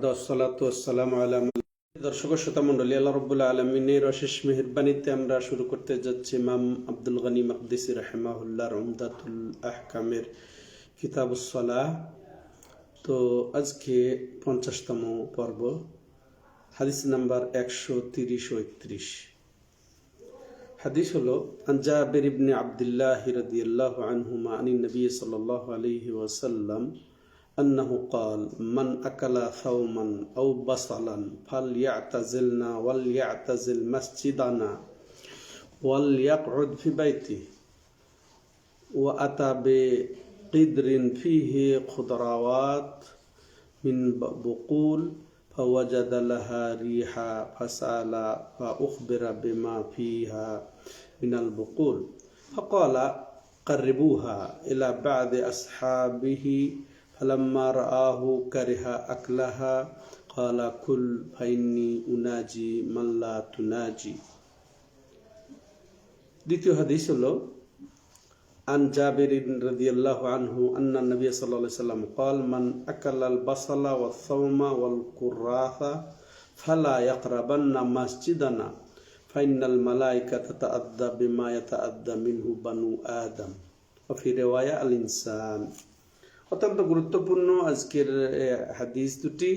ওয়াহদাহু আসসালামু আলা দর্শক শ্রোতা মণ্ডলী, আল্লাহ রাব্বুল আলামিনের অশেষ মেহেরবানিতে আমরা শুরু করতে যাচ্ছি ইমাম আব্দুল গনি মাকদিসি রাহিমাহুল্লাহর উমদাতুল আহকামের কিতাবুস সালাহ। তো আজকে 50তম পর্ব, হাদিস নাম্বার 130 ও 31। হাদিস হলো আন জাবির ইবনে আব্দুল্লাহ রাদিয়াল্লাহু আনহুমা আনিন নবী সাল্লাল্লাহু আলাইহি ওয়াসাল্লাম أنه قال من أكل ثوما أو بصلا فليعتزلنا وليعتزل مسجدنا وليقعد في بيته وأتى بقدر فيه خضروات من بقول فوجد لها ريحا فسأل فأخبر بما فيها من البقول فقال قربوها إلى بعض أصحابه فلما رآه كره أكلها قال كل فإني أناجي من لا تناجي। দ্বিতীয় হাদিস হলো আন জাবির রাদিয়াল্লাহু আনহু আন্না নবী সাল্লাল্লাহু আলাইহি ওয়াসাল্লাম قال من أكل البصل والثوم والكراث فلا يقربن مسجدنا فإن الملائكة تتأذى بما يتأذى منه بنو آدم وفي رواية الإنسان। অত্যন্ত গুরুত্বপূর্ণ আজকের হাদিস দুটি।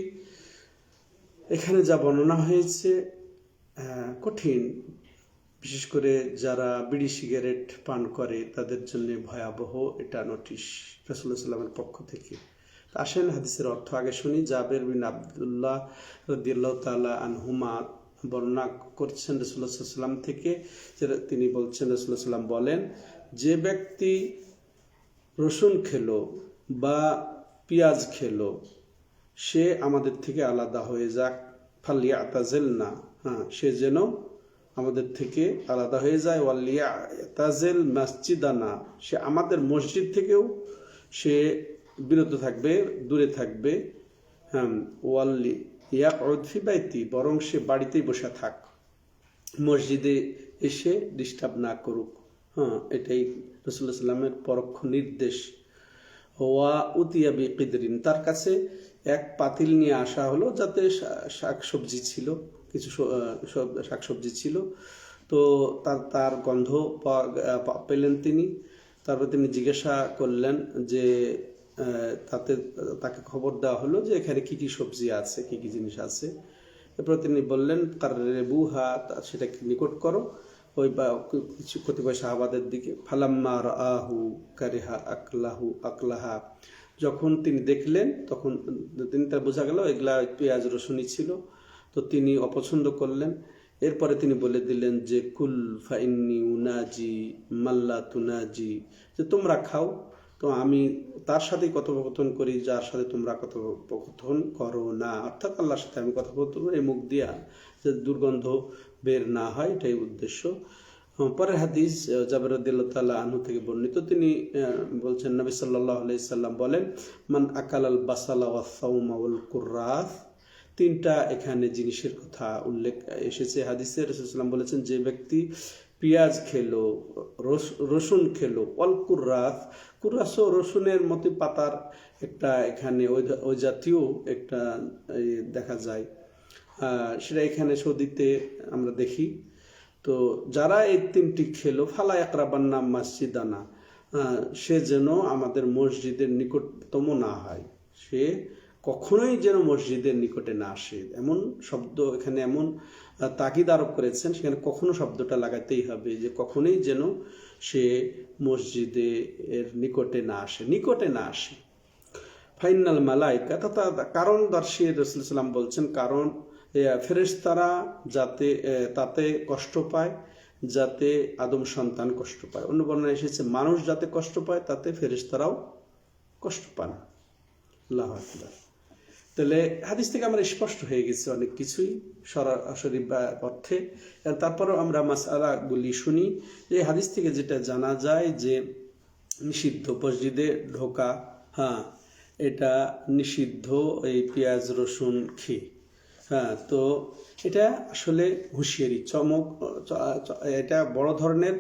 এখানে যা বর্ণনা হয়েছে কঠিন, বিশেষ করে যারা বিড়ি সিগারেট পান করে তাদের জন্য ভয়াবহ এটা নোটিশ রাসূলুল্লাহ সাল্লাল্লাহু আলাইহি ওয়াসাল্লামের পক্ষ থেকে। আসেন হাদিসের অর্থ আগে শুনি। জাবের বিন আব্দুল্লাহ রাদিয়াল্লাহু তাআলা আনহুমা বর্ণনা করছেন রাসূলুল্লাহ সাল্লাল্লাহু আলাইহি ওয়াসাল্লাম থেকে, যে তিনি বলছেন, রাসূলুল্লাহ সাল্লাল্লাহু আলাইহি ওয়াসাল্লাম বলেন, যে ব্যক্তি রসুন খেলো বা পেঁয়াজ খেলো সে আমাদের থেকে আলাদা হয়ে যাক। ফালিয়াতাজিলনা, সে যেন আমাদের থেকে আলাদা হয়ে যায়। ওয়ালিয়াতাজিল মাসজিদানা, সে আমাদের মসজিদ থেকেও সে বিরত থাকবে, দূরে থাকবে। ওয়ালিয়াকউদ ফি বাইতি, বরং সে বাড়িতেই বসে থাক, মসজিদে এসে ডিস্টার্ব না করুক। এটাই রাসূলুল্লাহ সাল্লামের পরোক্ষ নির্দেশ। ওয়া উতিয়া বিকিদরিন, তার কাছে এক পাতিল নিয়ে আসা হলো, যাতে শাকসবজি ছিল, কিছু শাকসবজি ছিল। তো তার গন্ধ পেলেন তিনি। তারপর তিনি জিজ্ঞাসা করলেন যে তাকে খবর দেওয়া হলো যে এখানে কি কি সবজি আছে, কি কি জিনিস আছে। এরপর তিনি বললেন কাররেবুহা, সেটাকে নিকট করো ওই বা কিছু কতিপয় সাহাবাদের দিকে। ফালাম্মা রাআহু কারিহা আকলাহা, যখন তিনি দেখলেন তখন তার বোঝা গেল এগুলা পেঁয়াজ রসুনই ছিল, তো তিনি অপছন্দ করলেন। এরপরে তিনি বলে দিলেন যে কুল ফাইন্নি উনাজি মাল্লা তুনাজি, যে তোমরা খাও, তো আমি তার সাথেই কথোপকথন করি যার সাথে তোমরা কথোপকথন করো না। অর্থাৎ আল্লাহর সাথে আমি কথোপকথন করি, এই মুখ দিয়া যে দুর্গন্ধ বের না হয়, এটাই উদ্দেশ্য। পরের হাদিস জাবের রাদিয়াল্লাহু তাআলা আনহু থেকে বর্ণিত, তিনি বলছেন, নবী সাল্লাল্লাহু আলাইহি সাল্লাম বলেন, মান আকালাল বাসালা ওয়াস সাওমা ওয়াল কুররাস, তিনটা এখানে জিনিসের কথা উল্লেখ এসেছে হাদিসে। রাসূলুল্লাহ সাল্লাম বলেছেন, যে ব্যক্তি পেঁয়াজ খেলো, রসুন খেলো, ওয়াল কুররাস, কুররাসও রসুনের মতো পাতার একটা এখানে ওই জাতীয় একটা দেখা যায়, সেটা এখানে সৌদিতে আমরা দেখি। তো যারা এই তিনটি খেলো, ফালা ইয়াকরাবান্না মাসজিদানা, সে যেন আমাদের মসজিদের নিকটতম না হয়, সে কখনোই যেন মসজিদের নিকটে না আসে। এমন শব্দ এখানে এমন তাকিদ আরোপ করেছেন, সেখানে কখনো শব্দটা লাগাতেই হবে, যে কখনোই যেন সে মসজিদে এর নিকটে না আসে। ফাইনাল মালাইকা, কারণ দর্শী রাসূলুল্লাহ সাল্লাম বলছেন, কারণ ফেরেশতারা যাতে তাতে কষ্ট পায়, যাতে আদম সন্তান কষ্ট পায়। অন্য বর্ণনা এসেছে মানুষ যাতে কষ্ট পায়, তাতে ফেরেশতারাও কষ্ট পান। আল্লাহু আকবার। তাহলে হাদিস থেকে আমরা স্পষ্ট হয়ে গেছে অনেক কিছুই সরাসরি অর্থে। তারপরেও আমরা মাসআলাগুলি শুনি। যে হাদিস থেকে যেটা জানা যায় যে নিষিদ্ধ মসজিদে ঢোকা, এটা নিষিদ্ধ এই পেঁয়াজ রসুন খেয়ে। তো এটা আসলে হুঁশিয়ারি, চমক, এটা বড় ধরনের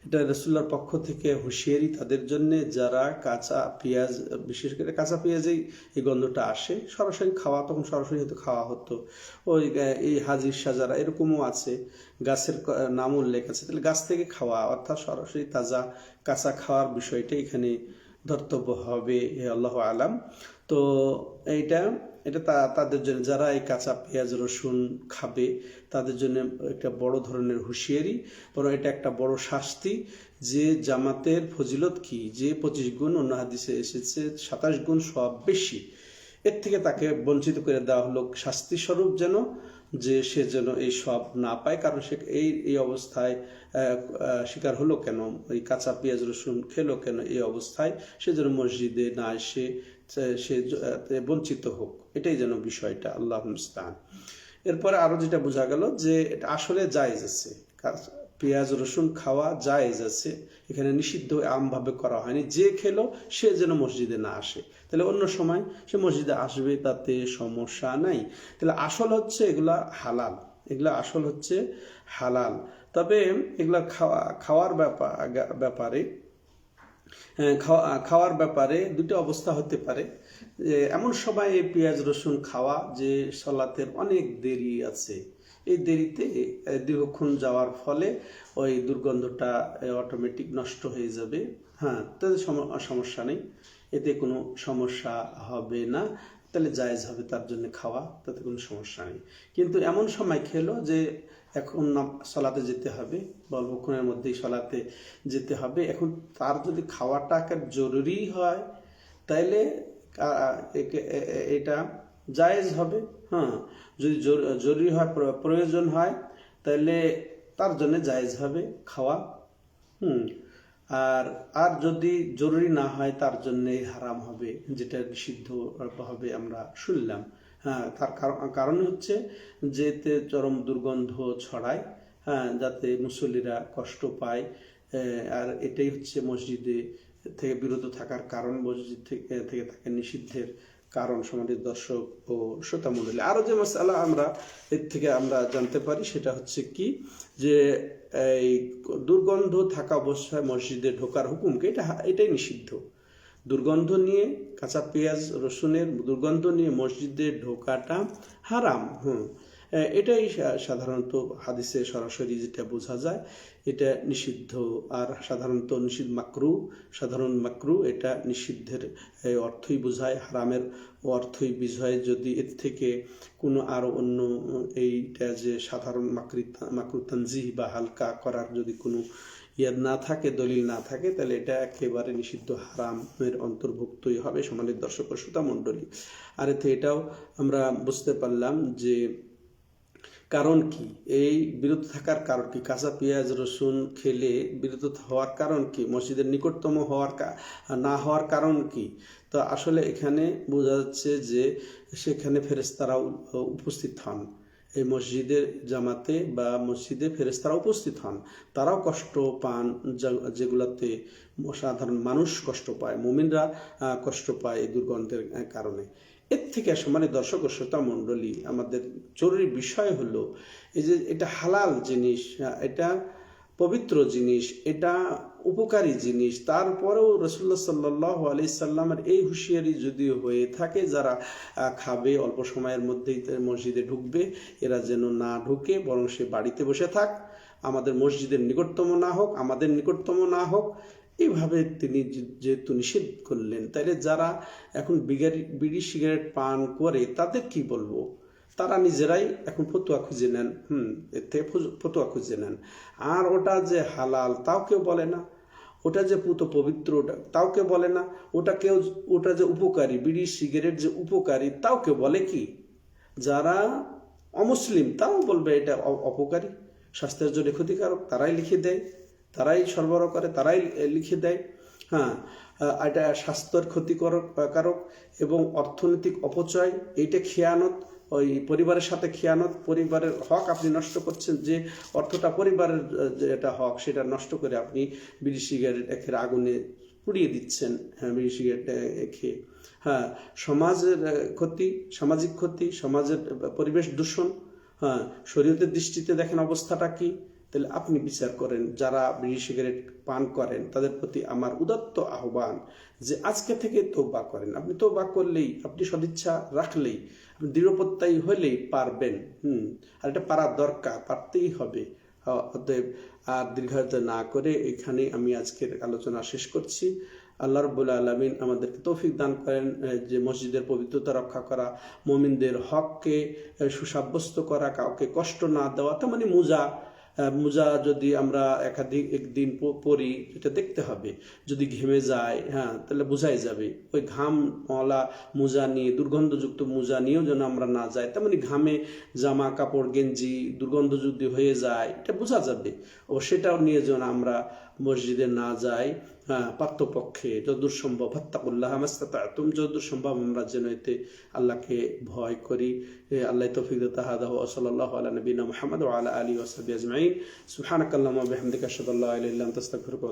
এটা রাসূলুল্লাহর পক্ষ থেকে হুঁশিয়ারি তাদের জন্য যারা কাঁচা পেঁয়াজ, বিশেষ করে কাঁচা পেঁয়াজেই এই গন্ধটা আসে, সরাসরি খাওয়া, তখন সরাসরি হয়তো খাওয়া হতো। ওই এই হাজির সাজারা এরকমও আছে, গাছের নাম উল্লেখ আছে, তাহলে গাছ থেকে খাওয়া অর্থাৎ সরাসরি তাজা কাঁচা খাওয়ার বিষয়টা এখানে ধর্তব্য হবে, আল্লাহ আলাম। তো এইটা এটা তাদের জন্য যারা এই কাঁচা পেঁয়াজ রসুন খাবে তাদের জন্য একটা বড় ধরনের হুঁশিয়ারি, বরং এটা একটা বড় শাস্তি। যে জামাতের ফজিলত কি, যে 25 গুণ, অন্য হাদিসে এসেছে 27 গুণ সব বেশি, এর থেকে তাকে বঞ্চিত করে দেওয়া হলো শাস্তি স্বরূপ, যেন যে সে যেন এই সব না পায়। কারণ সে এই অবস্থায় শিকার হলো কেন, এই কাঁচা পেঁয়াজ রসুন খেলো কেন, এই অবস্থায় সে যেন মসজিদে না এসে সে বঞ্চিত হোক, এটাই যেন বিষয়টা, আল্লাহ মুস্তাআন। এরপরে আরো যেটা বোঝা গেল যে এটা আসলে জায়েজ আছে, পেঁয়াজ রসুন খাওয়া জায়েজ আছে, এখানে নিষিদ্ধ আমভাবে করা হয়নি। যে খেলো সে যেন মসজিদে না আসে, তাহলে অন্য সময় সে মসজিদে আসবে, তাতে সমস্যা নাই। তাহলে আসল হচ্ছে এগুলা হালাল, এগুলা আসল হচ্ছে হালাল। তবে এগুলা খাওয়ার ব্যাপারে খাওয়ার ব্যাপারে দুটো অবস্থা হতে পারে। এমন সময় এই পেঁয়াজ রসুন খাওয়া যে সালাতের অনেক দেরি আছে, এই দেরিতে দীর্ঘক্ষণ যাওয়ার ফলে ওই দুর্গন্ধটা অটোমেটিক নষ্ট হয়ে যাবে। হ্যাঁ, তাতে সমস্যা নেই, এতে কোনো সমস্যা হবে না, তাহলে জায়েজ হবে তার জন্য খাওয়া, তাতে কোনো সমস্যা নেই। কিন্তু এমন সময় খেলো যে এখন সলাতে যেতে হবে, অল্পক্ষণের মধ্যেই সলাতে যেতে হবে, এখন তার যদি খাওয়াটা জরুরি হয় তাইলে এটা জায়েজ হবে। হ্যাঁ, যদি জরুরি হয়, প্রয়োজন হয়, তাহলে তার জন্য জায়েজ হবে খাওয়া। আর যদি জরুরি না হয় তার জন্য হারাম হবে, যেটা নিষিদ্ধ হবে আমরা শুনলাম। হ্যাঁ, তার কারণ হচ্ছে যে এতে চরম দুর্গন্ধ ছড়ায়, হ্যাঁ, যাতে মুসল্লিরা কষ্ট পায়। আর এটাই হচ্ছে মসজিদে থেকে বিরত থাকার কারণ, মসজিদ থেকে তাকে নিষিদ্ধের কারণ। সম্মানিত দর্শক ও শ্রোতা মণ্ডলী, আরো যে মাসআলা আমরা এর থেকে আমরা জানতে পারি সেটা হচ্ছে কি, যে এই দুর্গন্ধ থাকা অবস্থায় মসজিদে ঢোকার হুকুমকে এটাই নিষিদ্ধ। দুর্গন্ধ নিয়ে, কাঁচা পেঁয়াজ রসুনের দুর্গন্ধ নিয়ে মসজিদে ঢোকাটা হারাম। এটাই সাধারণত হাদিসে সরাসরি যেটা বোঝা যায়, এটা নিষিদ্ধ। আর সাধারণত সাধারণ মাকরু এটা নিষিদ্ধের অর্থই বোঝায়, হারামের অর্থই বোঝায়। যদি এর থেকে কোনো আরো অন্য এইটা যে সাধারণ মাকরু তানজিহ বা হালকা করার যদি কোনো না থাকে, দলিল না থাকে, তাহলে এটা একেবারে নিষিদ্ধ হারামের অন্তর্ভুক্তই হবে। সম্মানিত দর্শক ও শ্রোতা মণ্ডলী, আর এতে এটাও আমরা বুঝতে পারলাম যে কারণ কি, এই বিরত থাকার কারণ কি, কাঁচা পেঁয়াজ রসুন খেলে বিরত হওয়ার কারণ কি, মসজিদের নিকটতম না হওয়ার কারণ কি। তো আসলে এখানে বোঝা যাচ্ছে যে সেখানে ফেরেশতারাও উপস্থিত হন, এই মসজিদের জামাতে বা মসজিদে ফেরেশতারা উপস্থিত হন, তারাও কষ্ট পান যেগুলাতে সাধারণ মানুষ কষ্ট পায়, মুমিনরা কষ্ট পায় এই দুর্গন্ধের কারণে। এর থেকে সম্মানিত দর্শক ও শ্রোতা মণ্ডলী, আমাদের জরুরি বিষয় হলো এই যে এটা হালাল জিনিস, এটা পবিত্র জিনিস, এটা উপকারী জিনিস, তারপরেও রাসূলুল্লাহ সাল্লাল্লাহু আলাইহি সাল্লামের এই হুঁশিয়ারি যদি হয়ে থাকে, যারা খাবে অল্প সময়ের মধ্যেই মসজিদে ঢুকবে, এরা যেন না ঢুকে, বরং সে বাড়িতে বসে থাক, আমাদের মসজিদের নিকটতম না হোক, আমাদের নিকটতম না হোক, এইভাবে তিনি যেহেতু নিষেধ করলেন, তাইলে যারা এখন বিড়ি সিগারেট পান করে তাদের কি বলবো, তারা নিজেরাই এখন ফতুয়া খুঁজে নেন, এতে ফতুয়া খুঁজে নেন। আর ওটা যে হালাল তাও কেউ বলে না, ওটা যে পবিত্র তাও কেউ বলে না, ওটা যে উপকারী, বিড়ি সিগারেট যে উপকারী তাও কেউ বলে কি, যারা অমুসলিম তাও বলবে এটা অপকারী, স্বাস্থ্যের জন্য ক্ষতিকারক, তারাই লিখে দেয়, তারাই সরবরাহ করে, তারাই লিখে দেয়। হ্যাঁ, এটা স্বাস্থ্যের ক্ষতিকারক এবং অর্থনৈতিক অপচয়, এইটা খেয়ানত, ওই পরিবারের সাথে খেয়ানত, পরিবারের হক আপনি নষ্ট করছেন, যে অর্থটা পরিবারের যেটা হক সেটা নষ্ট করে আপনি বিড়ি সিগারেট খেয়ে আগুনে পুড়িয়ে দিচ্ছেন। হ্যাঁ, বিড়ি সিগারেট খেয়ে। হ্যাঁ, সমাজের ক্ষতি, সামাজিক ক্ষতি, সমাজের পরিবেশ দূষণ। হ্যাঁ, শরীয়তের দৃষ্টিতে দেখেন অবস্থাটা কি, তাহলে আপনি বিচার করেন। যারা বিড়ি সিগারেট পান করেন তাদের প্রতি আমার উদাত্ত আহ্বান যে আজকে থেকে তওবা করেন। আপনি তওবা করলেই, আপনি সদিচ্ছা রাখলেই, আপনি দৃঢ়প্রত্যয়ী হলেই পারবেন। আর এটা পারার দরকার, পারতেই হবে। অতএব আর দীর্ঘায়িত না করে এখানে আমি আজকের আলোচনা শেষ করছি। আল্লাহ রাব্বুল আলামিন আমাদেরকে তৌফিক দান করেন যে মসজিদের পবিত্রতা রক্ষা করা, মুমিনদের হককে সুসাব্যস্ত করা, কাউকে কষ্ট না দেওয়া। তার মানে মোজা যদি আমরা একদিন পরি, এটা দেখতে হবে। যদি ঘেমে যায়, তাহলে বোঝাই যাবে। ওই ঘামওয়ালা মোজা নিয়ে, দুর্গন্ধযুক্ত মোজা নিয়েও যেন আমরা না যাই। তেমনি ঘামে জামা কাপড় গেঞ্জি দুর্গন্ধ যদি হয়ে যায়, এটা বোঝা যাবে। ও সেটাও নিয়ে যেন আমরা মসজিদে না যাই। পার্থপক্ষে যতদূর সম্ভব ফাত্তাকুল্লাহ মাসতাতা'তুম, যতদূর সম্ভব আমরা যেন এতে আল্লাহকে ভয় করি। আল্লাহ তৌফিক দাতা। হাদা ওয়া সাল্লাল্লাহু আলা নবিনা মুহাম্মদ ওয়া আলা আলিহি ওয়া সাহবিহি আজমাইন। সুবহানাকাল্লাহুম্মা ওয়া বিহামদিকা আশহাদু আল্লা ইলাহা ইল্লা আনতা আস্তাগফিরুকা।